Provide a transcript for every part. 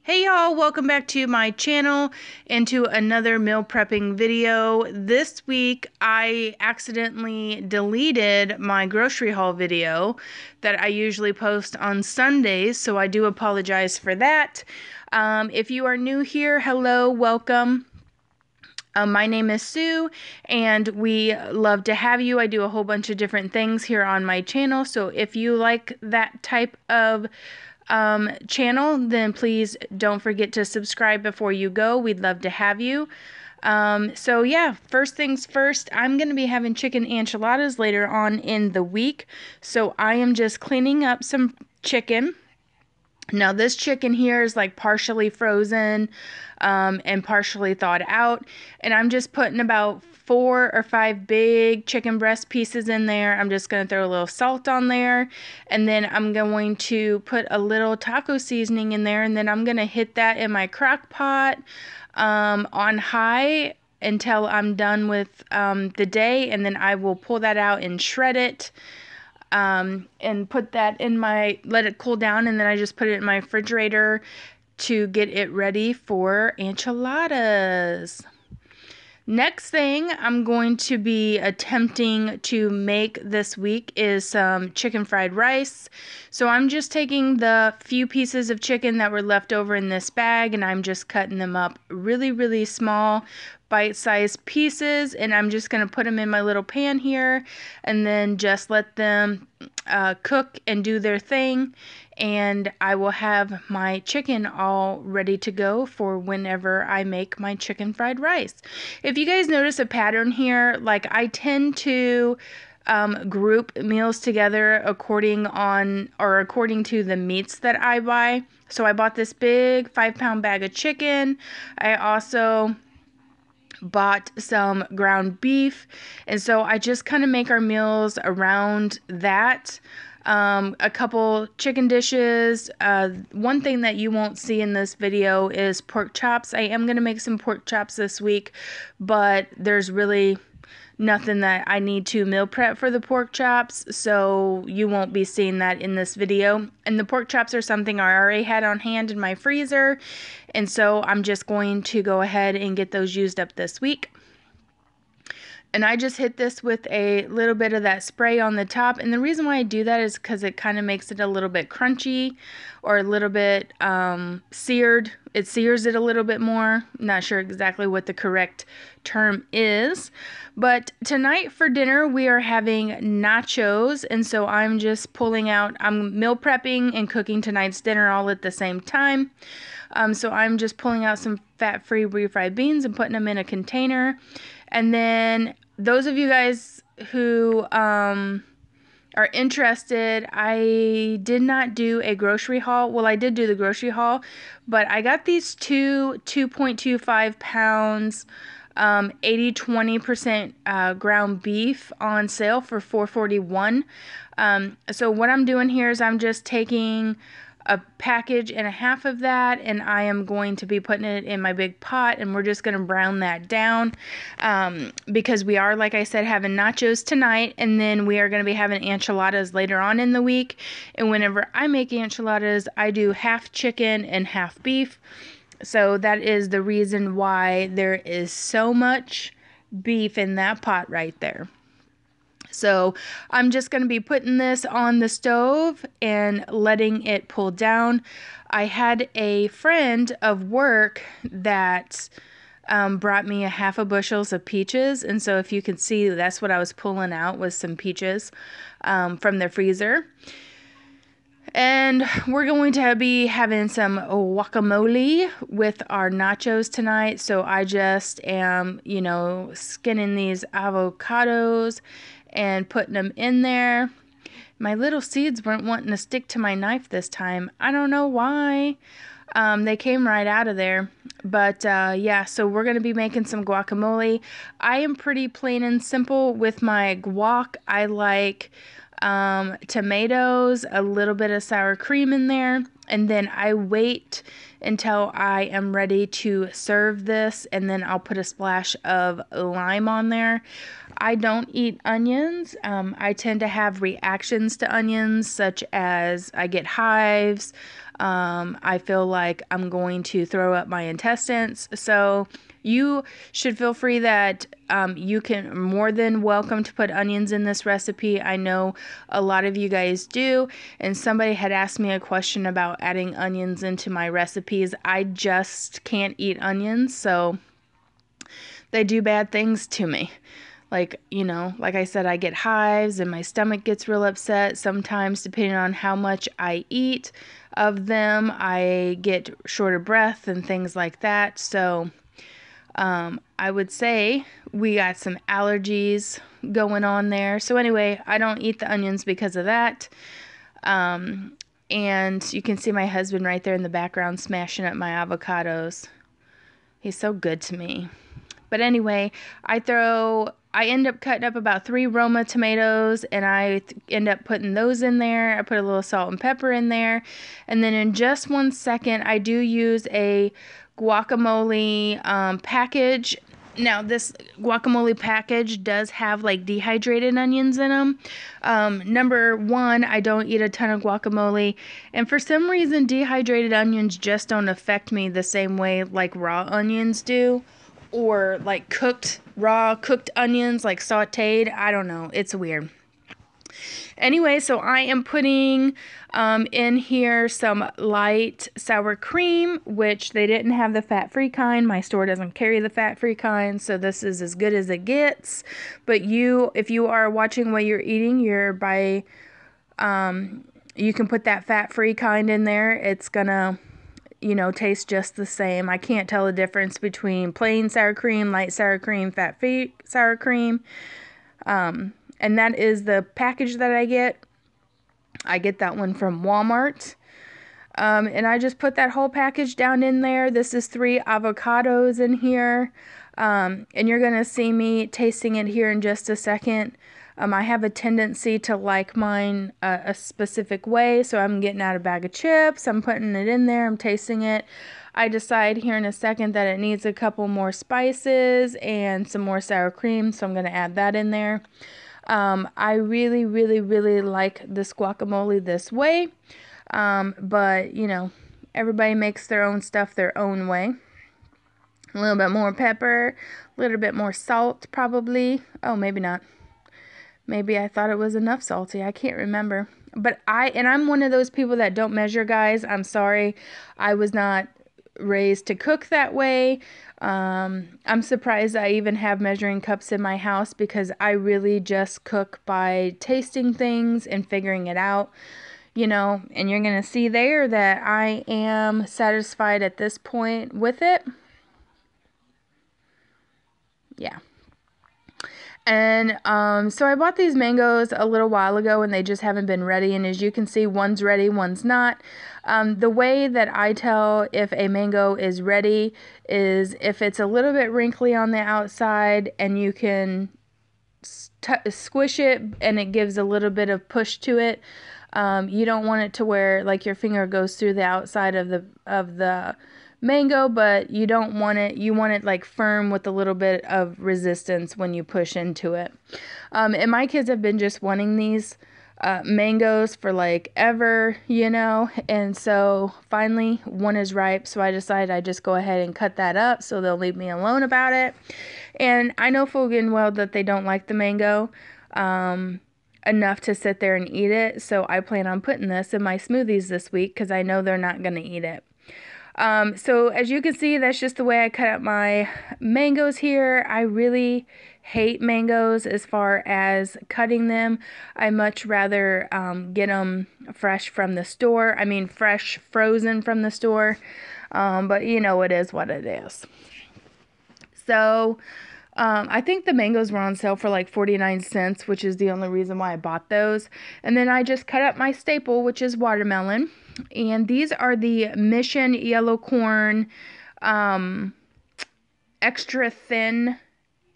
Hey y'all, welcome back to my channel and to another meal prepping video. This week I accidentally deleted my grocery haul video that I usually post on Sundays, so I do apologize for that. If you are new here, hello, welcome. My name is Sue, and we love to have you. I do a whole bunch of different things here on my channel, so if you like that type of channel, then please don't forget to subscribe before you go. We'd love to have you. So yeah, first things first, I'm going to be having chicken enchiladas later on in the week. So I am just cleaning up some chicken. Now this chicken here is like partially frozen and partially thawed out, and I'm just putting about 4 or 5 big chicken breast pieces in there. I'm just going to throw a little salt on there, and then I'm going to put a little taco seasoning in there, and then I'm going to hit that in my crock pot on high until I'm done with the day, and then I will pull that out and shred it. And put that in let it cool down, and then I just put it in my refrigerator to get it ready for enchiladas. Next thing I'm going to be attempting to make this week is some chicken fried rice. So I'm just taking the few pieces of chicken that were left over in this bag, and I'm just cutting them up really, really small, bite-sized pieces, and I'm just going to put them in my little pan here and then just let them cook and do their thing, and I will have my chicken all ready to go for whenever I make my chicken fried rice. If you guys notice a pattern here, like I tend to group meals together according to the meats that I buy. So I bought this big 5-pound bag of chicken. I also bought some ground beef, and so I just kind of make our meals around that. A couple chicken dishes. One thing that you won't see in this video is pork chops. I am going to make some pork chops this week, but there's really nothing that I need to meal prep for the pork chops, so you won't be seeing that in this video. And the pork chops are something I already had on hand in my freezer, and so I'm just going to go ahead and get those used up this week. And I just hit this with a little bit of that spray on the top. And the reason why I do that is because it kind of makes it a little bit crunchy or a little bit seared. It sears it a little bit more. I'm not sure exactly what the correct term is. But tonight for dinner, we are having nachos. And so I'm just I'm meal prepping and cooking tonight's dinner all at the same time. So I'm just pulling out some fat-free refried beans and putting them in a container. And then those of you guys who are interested, I did not do a grocery haul. Well, I did do the grocery haul, but I got these 2.25 pounds 80-20% ground beef on sale for $4.41. So what I'm doing here is I'm just taking a package and a half of that, and I am going to be putting it in my big pot, and we're just going to brown that down because we are, like I said, having nachos tonight, and then we are going to be having enchiladas later on in the week. And whenever I make enchiladas, I do half chicken and half beef. So that is the reason why there is so much beef in that pot right there. So I'm just going to be putting this on the stove and letting it pull down. I had a friend of work that brought me a half a bushels of peaches. And so if you can see, that's what I was pulling out, was some peaches from the freezer. And we're going to be having some guacamole with our nachos tonight. So I just am, skinning these avocados and putting them in there. My little seeds weren't wanting to stick to my knife this time. I don't know why. They came right out of there. But yeah, so we're going to be making some guacamole. I am pretty plain and simple with my guac. I like tomatoes, a little bit of sour cream in there, and then I wait until I am ready to serve this, and then I'll put a splash of lime on there. I don't eat onions. I tend to have reactions to onions, such as I get hives, I feel like I'm going to throw up my intestines. So you should feel free that you can more than welcome to put onions in this recipe. I know a lot of you guys do, and somebody had asked me a question about adding onions into my recipes. I just can't eat onions, so they do bad things to me. Like, you know, like I said, I get hives and my stomach gets real upset. Sometimes, depending on how much I eat of them, I get short of breath and things like that. So I would say we got some allergies going on there. So anyway, I don't eat the onions because of that. And you can see my husband right there in the background smashing up my avocados. He's so good to me. But anyway, I end up cutting up about 3 Roma tomatoes, and I end up putting those in there. I put a little salt and pepper in there. And then in just 1 second, I do use a guacamole package. Now, this guacamole package does have like dehydrated onions in them. Number one, I don't eat a ton of guacamole. And for some reason, dehydrated onions just don't affect me the same way like raw onions do. Or like raw cooked onions, like sauteed. I don't know. It's weird. Anyway, so I am putting in here some light sour cream, which they didn't have the fat-free kind. My store doesn't carry the fat-free kind, so this is as good as it gets. But if you are watching what you're eating, you can put that fat-free kind in there. It's gonna, you know, taste just the same. I can't tell the difference between plain sour cream, light sour cream, fat-free sour cream. And that is the package that I get. I get that one from Walmart. And I just put that whole package down in there. This is 3 avocados in here. And you're going to see me tasting it here in just a second. I have a tendency to like mine a specific way, so I'm getting out a bag of chips, I'm putting it in there, I'm tasting it. I decide here in a second that it needs a couple more spices and some more sour cream, so I'm going to add that in there. I really, really, really like this guacamole this way, but, you know, everybody makes their own stuff their own way. A little bit more pepper, a little bit more salt probably. Oh, maybe not. Maybe I thought it was enough salty. I can't remember. But I'm one of those people that don't measure, guys. I'm sorry. I was not raised to cook that way. I'm surprised I even have measuring cups in my house because I really just cook by tasting things and figuring it out. You know, and you're going to see there that I am satisfied at this point with it. Yeah. And so I bought these mangoes a little while ago and they just haven't been ready. And as you can see, one's ready, one's not. The way that I tell if a mango is ready is if it's a little bit wrinkly on the outside and you can squish it and it gives a little bit of push to it. You don't want it to where like your finger goes through the outside of the mango, but you don't want it, you want it like firm with a little bit of resistance when you push into it. And my kids have been just wanting these mangoes for like ever, you know, and so finally one is ripe, so I decided I'd just go ahead and cut that up so they'll leave me alone about it. And I know full and well that they don't like the mango enough to sit there and eat it, so I plan on putting this in my smoothies this week because I know they're not going to eat it. So as you can see, that's just the way I cut up my mangoes here. I really hate mangoes as far as cutting them. I much rather get them fresh from the store. I mean fresh frozen from the store. But you know, it is what it is. So I think the mangoes were on sale for like 49 cents, which is the only reason why I bought those. And then I just cut up my staple, which is watermelon. And these are the Mission Yellow Corn extra thin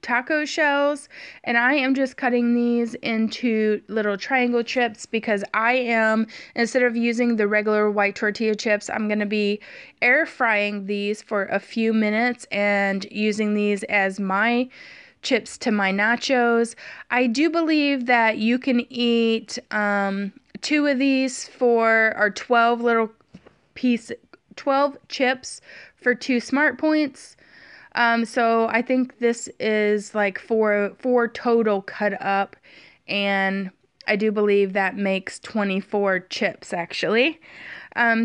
taco shells. And I am just cutting these into little triangle chips because I am, instead of using the regular white tortilla chips, I'm going to be air frying these for a few minutes and using these as my chips to my nachos. I do believe that you can eat 2 of these or 12 little 12 chips for 2 smart points. So I think this is like four total cut up, and I do believe that makes 24 chips actually.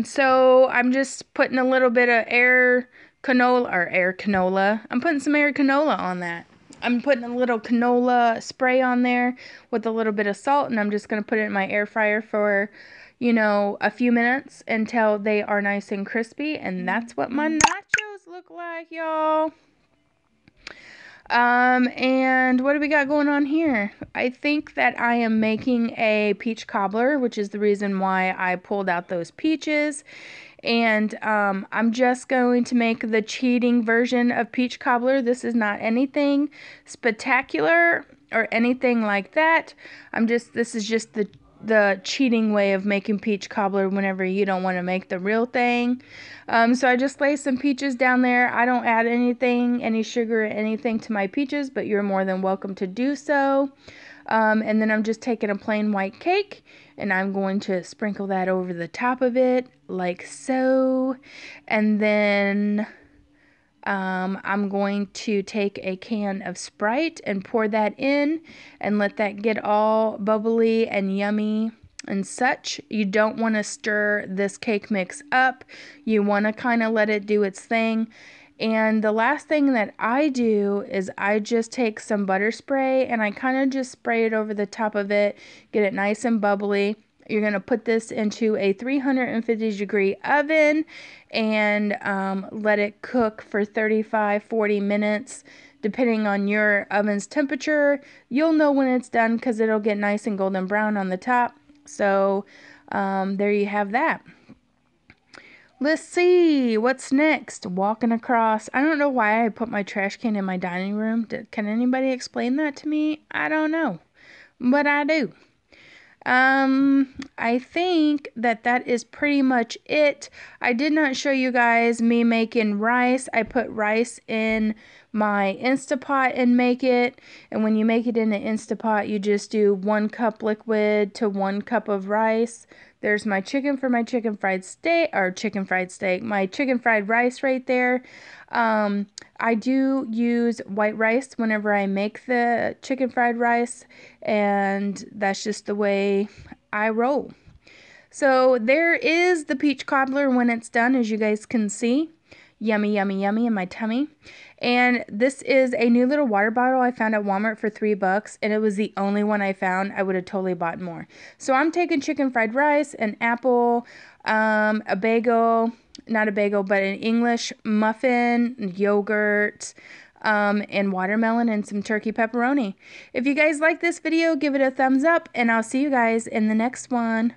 So I'm just putting a little bit of air canola. I'm putting some air canola on that. I'm putting a little canola spray on there with a little bit of salt, and I'm just going to put it in my air fryer for, you know, a few minutes until they are nice and crispy. And that's what my nachos look like, y'all. And what do we got going on here? I think that I am making a peach cobbler, which is the reason why I pulled out those peaches. And I'm just going to make the cheating version of peach cobbler. This is not anything spectacular or anything like that. This is just the cheating way of making peach cobbler whenever you don't want to make the real thing. So I just lay some peaches down there. I don't add any sugar or anything to my peaches, but you're more than welcome to do so. And then I'm just taking a plain white cake, and I'm going to sprinkle that over the top of it like so. And then I'm going to take a can of Sprite and pour that in and let that get all bubbly and yummy and such. You don't want to stir this cake mix up. You want to kind of let it do its thing. And the last thing that I do is I just take some butter spray and I kind of just spray it over the top of it, get it nice and bubbly. You're going to put this into a 350-degree oven and let it cook for 35-40 minutes, depending on your oven's temperature. You'll know when it's done because it'll get nice and golden brown on the top. So there you have that. Let's see, what's next? Walking across. I don't know why I put my trash can in my dining room. Can anybody explain that to me? I don't know, but I do. I think that is pretty much it. I did not show you guys me making rice. I put rice in my Instapot and make it. And when you make it in an Instapot, you just do 1 cup liquid to 1 cup of rice. There's my chicken for my chicken fried rice right there. I do use white rice whenever I make the chicken fried rice, and that's just the way I roll. So there is the peach cobbler when it's done, as you guys can see. Yummy, yummy, yummy in my tummy. And this is a new little water bottle I found at Walmart for $3, and it was the only one I found. I would have totally bought more. So I'm taking chicken fried rice, an apple, a bagel, not a bagel, but an English muffin, yogurt, and watermelon and some turkey pepperoni. If you guys like this video, give it a thumbs up, and I'll see you guys in the next one.